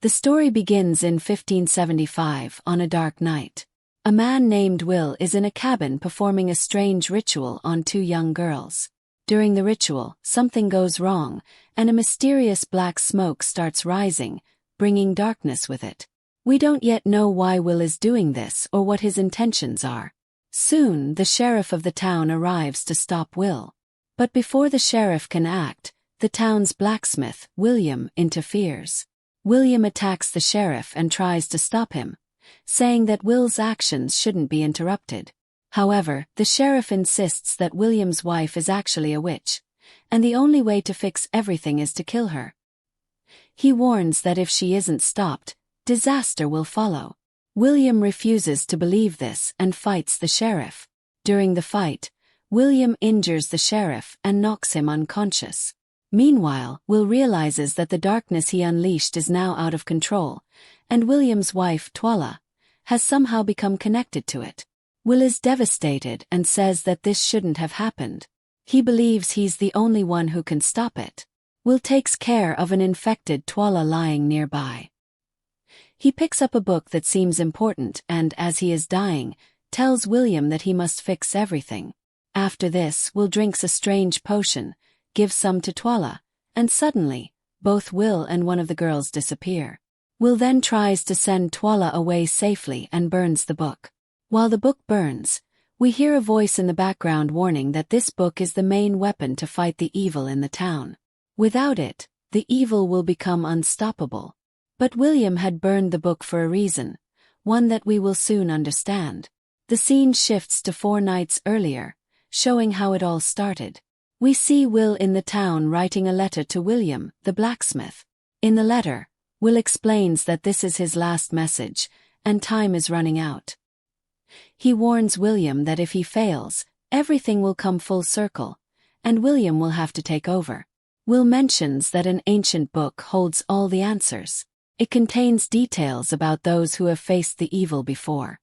The story begins in 1575 on a dark night. A man named Will is in a cabin performing a strange ritual on two young girls. During the ritual, something goes wrong, and a mysterious black smoke starts rising, bringing darkness with it. We don't yet know why Will is doing this or what his intentions are. Soon, the sheriff of the town arrives to stop Will. But before the sheriff can act, the town's blacksmith, William, interferes. William attacks the sheriff and tries to stop him, saying that Will's actions shouldn't be interrupted. However, the sheriff insists that William's wife is actually a witch, and the only way to fix everything is to kill her. He warns that if she isn't stopped, disaster will follow. William refuses to believe this and fights the sheriff. During the fight, William injures the sheriff and knocks him unconscious. Meanwhile, Will realizes that the darkness he unleashed is now out of control, and William's wife, Twala, has somehow become connected to it. Will is devastated and says that this shouldn't have happened. He believes he's the only one who can stop it. Will takes care of an infected Twala lying nearby. He picks up a book that seems important and, as he is dying, tells William that he must fix everything. After this, Will drinks a strange potion, gives some to Twala, and suddenly, both Will and one of the girls disappear. Will then tries to send Twala away safely and burns the book. While the book burns, we hear a voice in the background warning that this book is the main weapon to fight the evil in the town. Without it, the evil will become unstoppable. But William had burned the book for a reason, one that we will soon understand. The scene shifts to 4 nights earlier, showing how it all started. We see Will in the town writing a letter to William, the blacksmith. In the letter, Will explains that this is his last message, and time is running out. He warns William that if he fails, everything will come full circle, and William will have to take over. Will mentions that an ancient book holds all the answers. It contains details about those who have faced the evil before.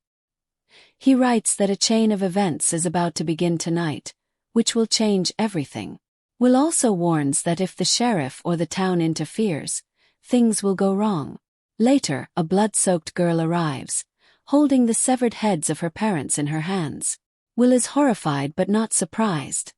He writes that a chain of events is about to begin tonight, which will change everything. Will also warns that if the sheriff or the town interferes, things will go wrong. Later, a blood-soaked girl arrives, holding the severed heads of her parents in her hands. Will is horrified but not surprised.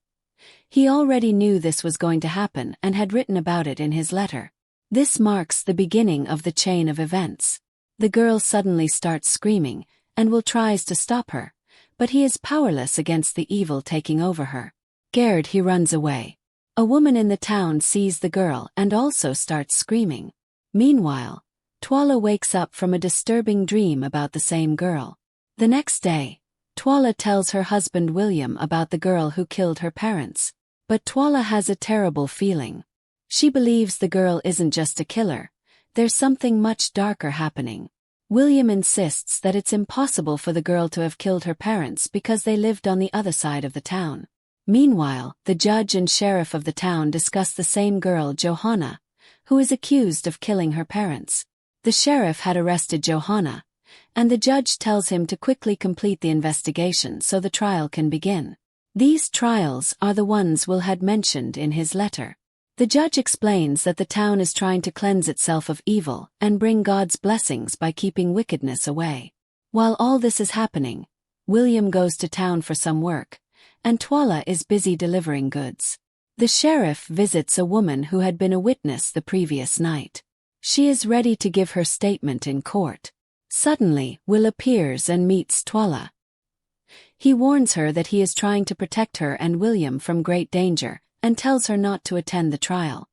He already knew this was going to happen and had written about it in his letter. This marks the beginning of the chain of events. The girl suddenly starts screaming, and Will tries to stop her, but he is powerless against the evil taking over her. Scared, he runs away. A woman in the town sees the girl and also starts screaming. Meanwhile, Twala wakes up from a disturbing dream about the same girl. The next day, Twala tells her husband William about the girl who killed her parents. But Twala has a terrible feeling. She believes the girl isn't just a killer, there's something much darker happening. William insists that it's impossible for the girl to have killed her parents because they lived on the other side of the town. Meanwhile, the judge and sheriff of the town discuss the same girl, Johanna, who is accused of killing her parents. The sheriff had arrested Johanna, and the judge tells him to quickly complete the investigation so the trial can begin. These trials are the ones Will had mentioned in his letter. The judge explains that the town is trying to cleanse itself of evil and bring God's blessings by keeping wickedness away. While all this is happening, William goes to town for some work, and Twala is busy delivering goods. The sheriff visits a woman who had been a witness the previous night. She is ready to give her statement in court. Suddenly, Will appears and meets Twala. He warns her that he is trying to protect her and William from great danger, and tells her not to attend the trial.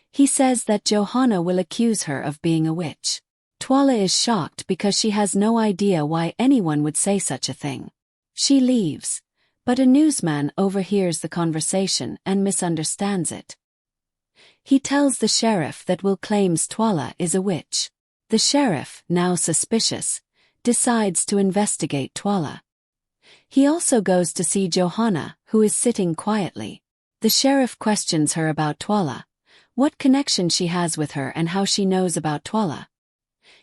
He says that Johanna will accuse her of being a witch. Twala is shocked because she has no idea why anyone would say such a thing. She leaves, but a newsman overhears the conversation and misunderstands it. He tells the sheriff that Will claims Twala is a witch. The sheriff, now suspicious, decides to investigate Twala. He also goes to see Johanna, who is sitting quietly. The sheriff questions her about Twala, what connection she has with her and how she knows about Twala.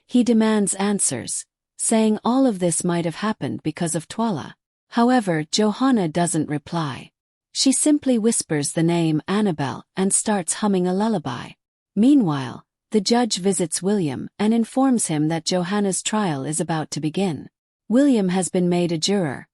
He demands answers, saying all of this might have happened because of Twala. However, Johanna doesn't reply. She simply whispers the name Annabelle and starts humming a lullaby. Meanwhile, the The judge visits William and informs him that Johanna's trial is about to begin. William has been made a juror,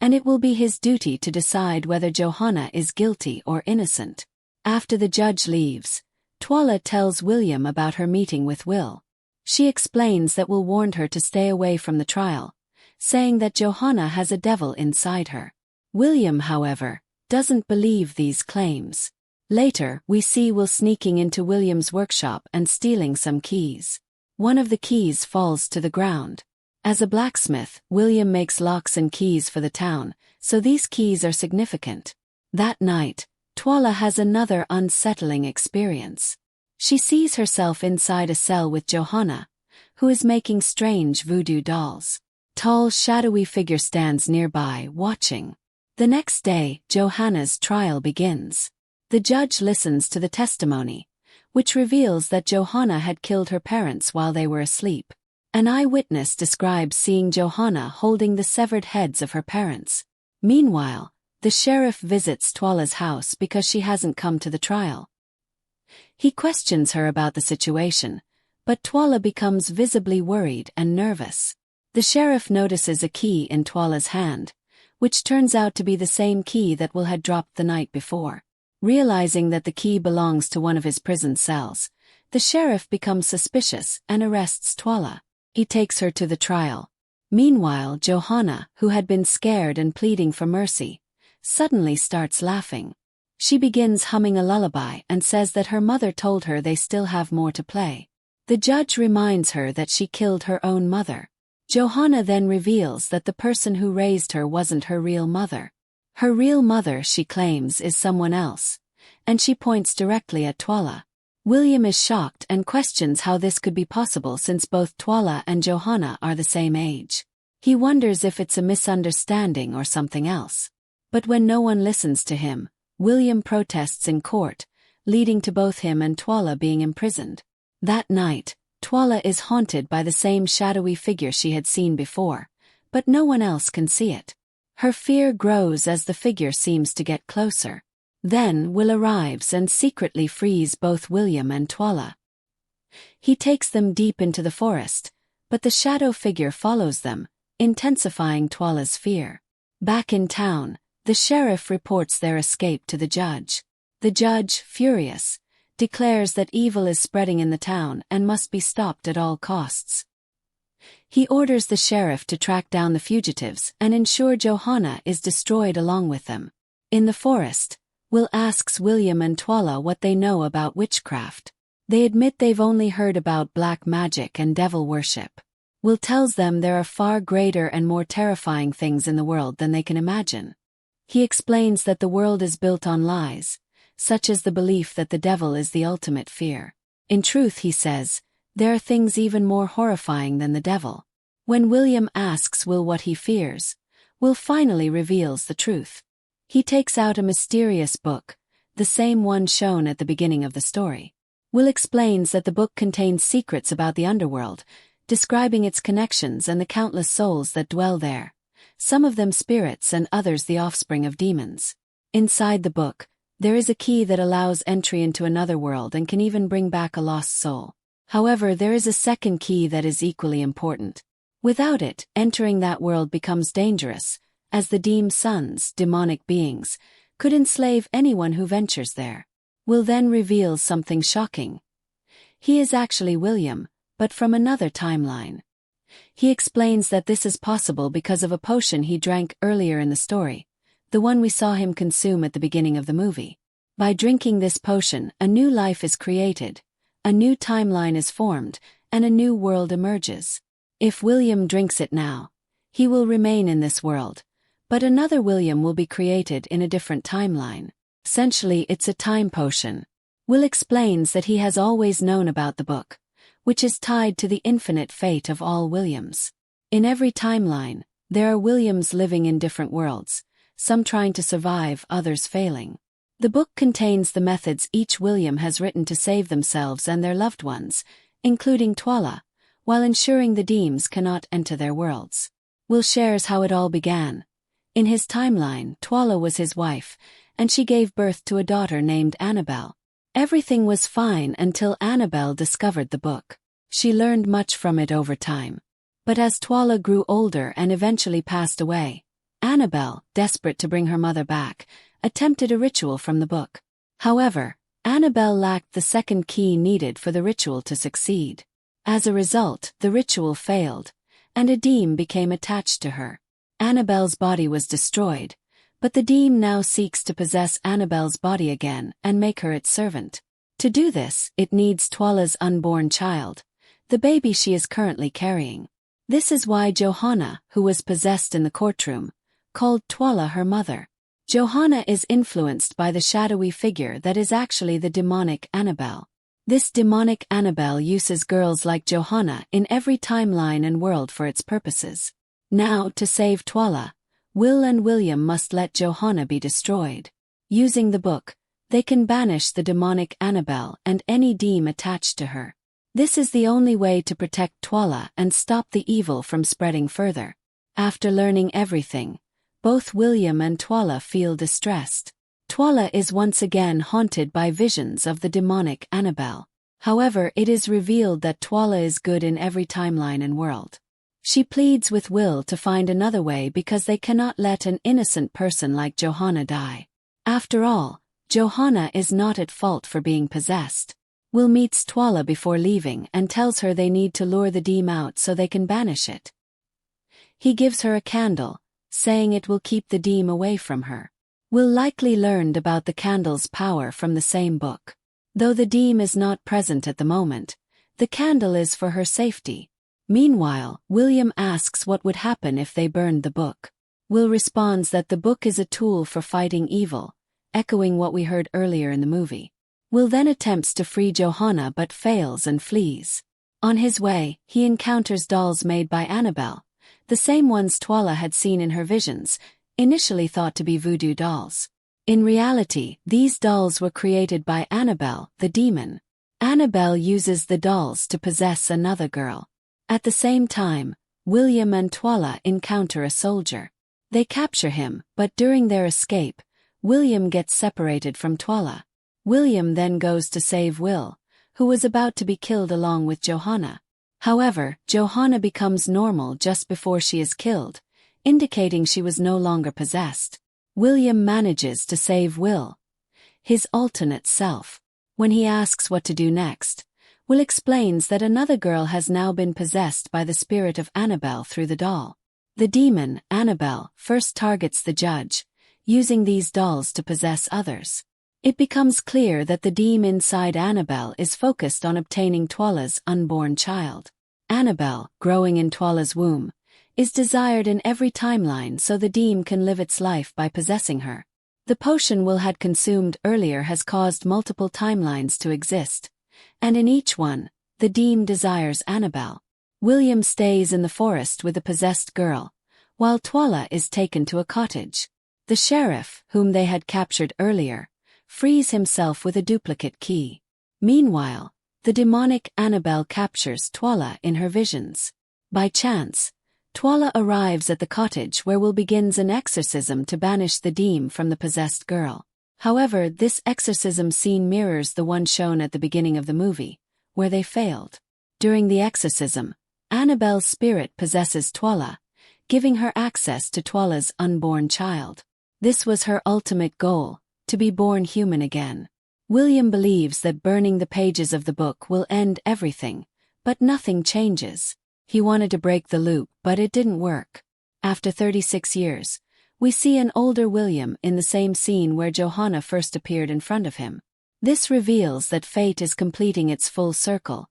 and it will be his duty to decide whether Johanna is guilty or innocent. After the judge leaves, Twala tells William about her meeting with Will. She explains that Will warned her to stay away from the trial, saying that Johanna has a devil inside her. William, however, doesn't believe these claims. Later, we see Will sneaking into William's workshop and stealing some keys. One of the keys falls to the ground. As a blacksmith, William makes locks and keys for the town, so these keys are significant. That night, Twala has another unsettling experience. She sees herself inside a cell with Johanna, who is making strange voodoo dolls. Tall, shadowy figure stands nearby, watching. The next day, Johanna's trial begins. The judge listens to the testimony, which reveals that Johanna had killed her parents while they were asleep. An eyewitness describes seeing Johanna holding the severed heads of her parents. Meanwhile, the sheriff visits Twala's house because she hasn't come to the trial. He questions her about the situation, but Twala becomes visibly worried and nervous. The sheriff notices a key in Twala's hand, which turns out to be the same key that Will had dropped the night before. Realizing that the key belongs to one of his prison cells, the sheriff becomes suspicious and arrests Twala. He takes her to the trial. Meanwhile, Johanna, who had been scared and pleading for mercy, suddenly starts laughing. She begins humming a lullaby and says that her mother told her they still have more to play. The judge reminds her that she killed her own mother. Johanna then reveals that the person who raised her wasn't her real mother. Her real mother, she claims, is someone else, and she points directly at Twala. William is shocked and questions how this could be possible since both Twala and Johanna are the same age. He wonders if it's a misunderstanding or something else. But when no one listens to him, William protests in court, leading to both him and Twala being imprisoned. That night, Twala is haunted by the same shadowy figure she had seen before, but no one else can see it. Her fear grows as the figure seems to get closer. Then Will arrives and secretly frees both William and Twala. He takes them deep into the forest, but the shadow figure follows them, intensifying Twala's fear. Back in town, the sheriff reports their escape to the judge. The judge, furious, declares that evil is spreading in the town and must be stopped at all costs. He orders the sheriff to track down the fugitives and ensure Johanna is destroyed along with them. In the forest, Will asks William and Twala what they know about witchcraft. They admit they've only heard about black magic and devil worship. Will tells them there are far greater and more terrifying things in the world than they can imagine. He explains that the world is built on lies, such as the belief that the devil is the ultimate fear. In truth, he says, there are things even more horrifying than the devil. When William asks Will what he fears, Will finally reveals the truth. He takes out a mysterious book, the same one shown at the beginning of the story. Will explains that the book contains secrets about the underworld, describing its connections and the countless souls that dwell there, some of them spirits and others the offspring of demons. Inside the book, there is a key that allows entry into another world and can even bring back a lost soul. However, there is a second key that is equally important. Without it, entering that world becomes dangerous, as the Deem Sons, demonic beings, could enslave anyone who ventures there. Will then reveals something shocking. He is actually William, but from another timeline. He explains that this is possible because of a potion he drank earlier in the story, the one we saw him consume at the beginning of the movie. By drinking this potion, a new life is created, a new timeline is formed, and a new world emerges. If William drinks it now, he will remain in this world, but another William will be created in a different timeline. Essentially, it's a time potion. Will explains that he has always known about the book, which is tied to the infinite fate of all Williams. In every timeline, there are Williams living in different worlds, some trying to survive, others failing. The book contains the methods each William has written to save themselves and their loved ones, including Twala, while ensuring the Deems cannot enter their worlds. Will shares how it all began. In his timeline, Twala was his wife, and she gave birth to a daughter named Annabelle. Everything was fine until Annabelle discovered the book. She learned much from it over time. But as Twala grew older and eventually passed away, Annabelle, desperate to bring her mother back, attempted a ritual from the book. However, Annabelle lacked the second key needed for the ritual to succeed. As a result, the ritual failed, and a demon became attached to her. Annabelle's body was destroyed, but the demon now seeks to possess Annabelle's body again and make her its servant. To do this, it needs Twala's unborn child, the baby she is currently carrying. This is why Johanna, who was possessed in the courtroom, called Twala her mother. Johanna is influenced by the shadowy figure that is actually the demonic Annabelle. This demonic Annabelle uses girls like Johanna in every timeline and world for its purposes. Now, to save Twala, Will and William must let Johanna be destroyed. Using the book, they can banish the demonic Annabelle and any demon attached to her. This is the only way to protect Twala and stop the evil from spreading further. After learning everything, both William and Twala feel distressed. Twala is once again haunted by visions of the demonic Annabelle. However, it is revealed that Twala is good in every timeline and world. She pleads with Will to find another way because they cannot let an innocent person like Johanna die. After all, Johanna is not at fault for being possessed. Will meets Twala before leaving and tells her they need to lure the demon out so they can banish it. He gives her a candle, saying it will keep the demon away from her. Will likely learned about the candle's power from the same book. Though the demon is not present at the moment, the candle is for her safety. Meanwhile, William asks what would happen if they burned the book. Will responds that the book is a tool for fighting evil, echoing what we heard earlier in the movie. Will then attempts to free Johanna but fails and flees. On his way, he encounters dolls made by Annabelle, the same ones Twala had seen in her visions, initially thought to be voodoo dolls. In reality, these dolls were created by Annabelle, the demon. Annabelle uses the dolls to possess another girl. At the same time, William and Twala encounter a soldier. They capture him, but during their escape, William gets separated from Twala. William then goes to save Will, who was about to be killed along with Johanna. However, Johanna becomes normal just before she is killed, indicating she was no longer possessed. William manages to save Will, his alternate self. When he asks what to do next, Will explains that another girl has now been possessed by the spirit of Annabelle through the doll. The demon, Annabelle, first targets the judge, using these dolls to possess others. It becomes clear that the demon inside Annabelle is focused on obtaining Twala's unborn child. Annabelle, growing in Twala's womb, is desired in every timeline so the demon can live its life by possessing her. The potion Will had consumed earlier has caused multiple timelines to exist, and in each one, the demon desires Annabelle. William stays in the forest with a possessed girl, while Twala is taken to a cottage. The sheriff, whom they had captured earlier, frees himself with a duplicate key. Meanwhile, the demonic Annabelle captures Twala in her visions. By chance, Twala arrives at the cottage where Will begins an exorcism to banish the demon from the possessed girl. However, this exorcism scene mirrors the one shown at the beginning of the movie, where they failed. During the exorcism, Annabelle's spirit possesses Twala, giving her access to Twala's unborn child. This was her ultimate goal, to be born human again. William believes that burning the pages of the book will end everything, but nothing changes. He wanted to break the loop, but it didn't work. After 36 years, we see an older William in the same scene where Johanna first appeared in front of him. This reveals that fate is completing its full circle,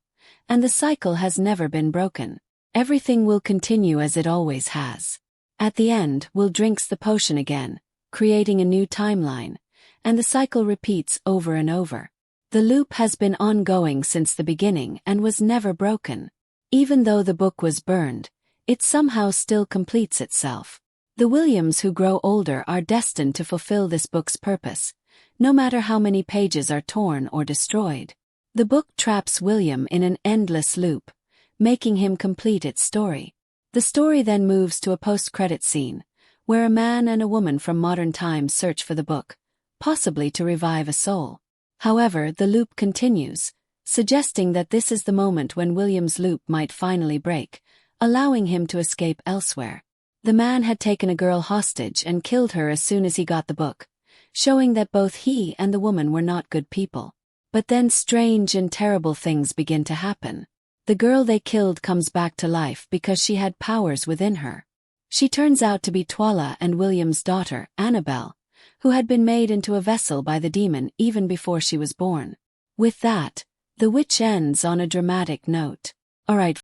and the cycle has never been broken. Everything will continue as it always has. At the end, Will drinks the potion again, creating a new timeline, and the cycle repeats over and over. The loop has been ongoing since the beginning and was never broken. Even though the book was burned, it somehow still completes itself. The Williams who grow older are destined to fulfill this book's purpose, no matter how many pages are torn or destroyed. The book traps William in an endless loop, making him complete its story. The story then moves to a post-credit scene, where a man and a woman from modern times search for the book, possibly to revive a soul. However, the loop continues, suggesting that this is the moment when William's loop might finally break, allowing him to escape elsewhere. The man had taken a girl hostage and killed her as soon as he got the book, showing that both he and the woman were not good people. But then strange and terrible things begin to happen. The girl they killed comes back to life because she had powers within her. She turns out to be Twala and William's daughter, Annabelle, who had been made into a vessel by the demon even before she was born. With that, the witch ends on a dramatic note. Alright,